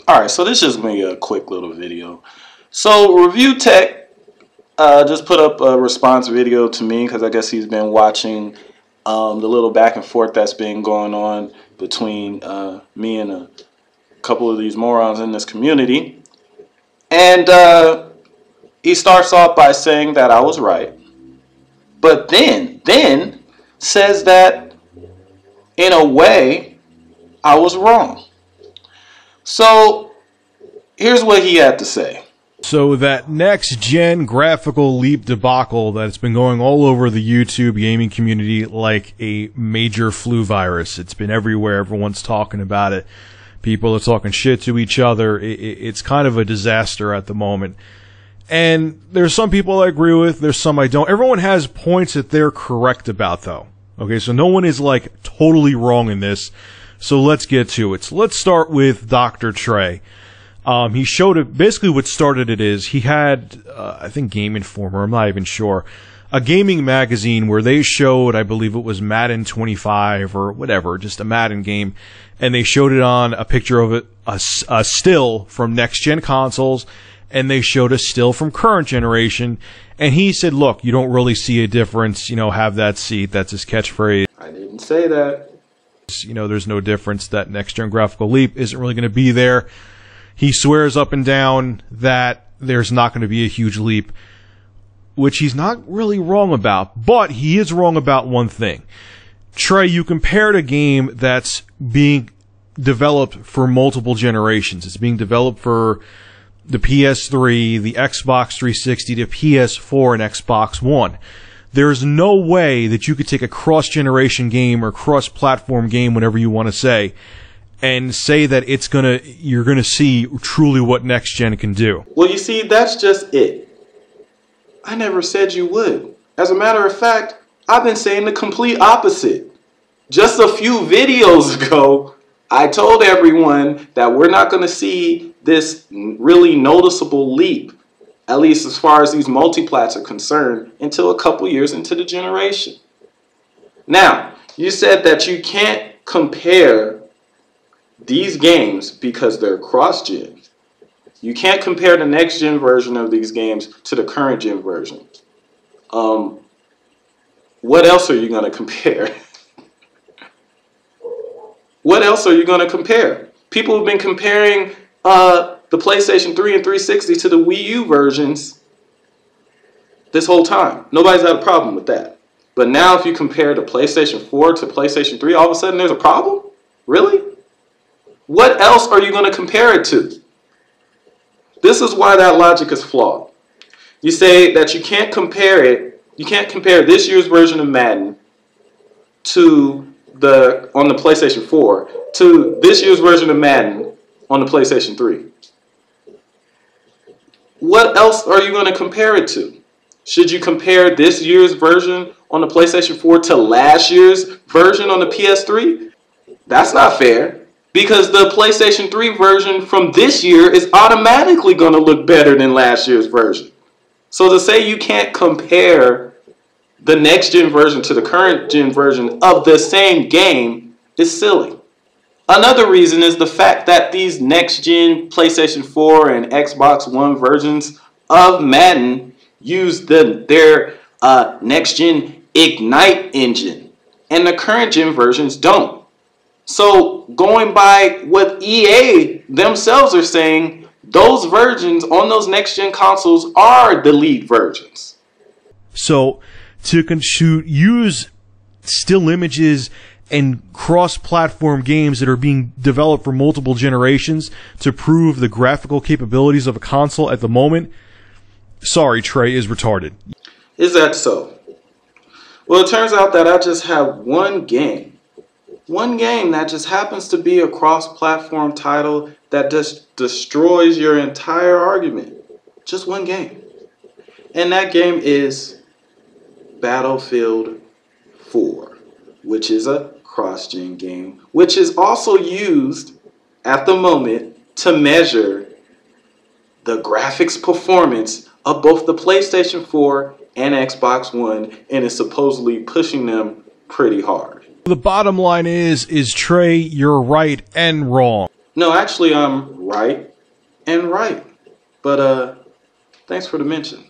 Alright, so this is going to be a quick little video. So Review Tech just put up a response video to me because I guess he's been watching the little back and forth that's been going on between me and a couple of these morons in this community. And he starts off by saying that I was right, but then says that in a way I was wrong. So here's what he had to say. So that next-gen graphical leap debacle that's been going all over the YouTube gaming community like a major flu virus. It's been everywhere. Everyone's talking about it. People are talking shit to each other. It's kind of a disaster at the moment. And there's some people I agree with. There's some I don't. Everyone has points that they're correct about, though. Okay, so no one is, like, totally wrong in this. So let's get to it. So let's start with Dr. Trey. He showed it, basically what started it is, he had, I think Game Informer, I'm not even sure, a gaming magazine where they showed, I believe it was Madden 25 or whatever, just a Madden game, and they showed it on a picture of it, a still from next-gen consoles, and they showed a still from current generation, and he said, look, you don't really see a difference, you know, have that seat, that's his catchphrase. I didn't say that. You know, there's no difference, that next-gen graphical leap isn't really going to be there. He swears up and down that there's not going to be a huge leap, which he's not really wrong about, but he is wrong about one thing. Trey, you compared a game that's being developed for multiple generations. It's being developed for the PS3, the Xbox 360, the PS4, and Xbox One. There's no way that you could take a cross-generation game or cross-platform game, whatever you want to say, and say that you're gonna see truly what next gen can do. Well, you see, that's just it. I never said you would. As a matter of fact, I've been saying the complete opposite. Just a few videos ago, I told everyone that we're not gonna see this really noticeable leap, at least as far as these multiplats are concerned, until a couple years into the generation. Now, you said that you can't compare these games because they're cross-gen. You can't compare the next-gen version of these games to the current-gen version. What else are you going to compare? What else are you going to compare? People have been comparing the PlayStation 3 and 360 to the Wii U versions this whole time. Nobody's had a problem with that. But now if you compare the PlayStation 4 to PlayStation 3, all of a sudden there's a problem? Really? What else are you going to compare it to? This is why that logic is flawed. You say that you can't compare it, you can't compare this year's version of Madden on the PlayStation 4 to this year's version of Madden on the PlayStation 3. What else are you going to compare it to? Should you compare this year's version on the PlayStation 4 to last year's version on the PS3? That's not fair. Because the PlayStation 3 version from this year is automatically going to look better than last year's version. So to say you can't compare the next-gen version to the current-gen version of the same game is silly. Another reason is the fact that these next-gen PlayStation 4 and Xbox One versions of Madden use their next-gen Ignite engine, and the current-gen versions don't. So going by what EA themselves are saying, those versions on those next-gen consoles are the lead versions. So to use still images and cross-platform games that are being developed for multiple generations to prove the graphical capabilities of a console at the moment, sorry, Trey, is retarded. Is that so? Well, it turns out that I just have one game. One game that just happens to be a cross-platform title that just destroys your entire argument. Just one game. And that game is Battlefield 4, which is a cross-gen game, which is also used at the moment to measure the graphics performance of both the PlayStation 4 and Xbox One, and is supposedly pushing them pretty hard. The bottom line is Trey, you're right and wrong. No, actually, I'm right and right. But thanks for the mention.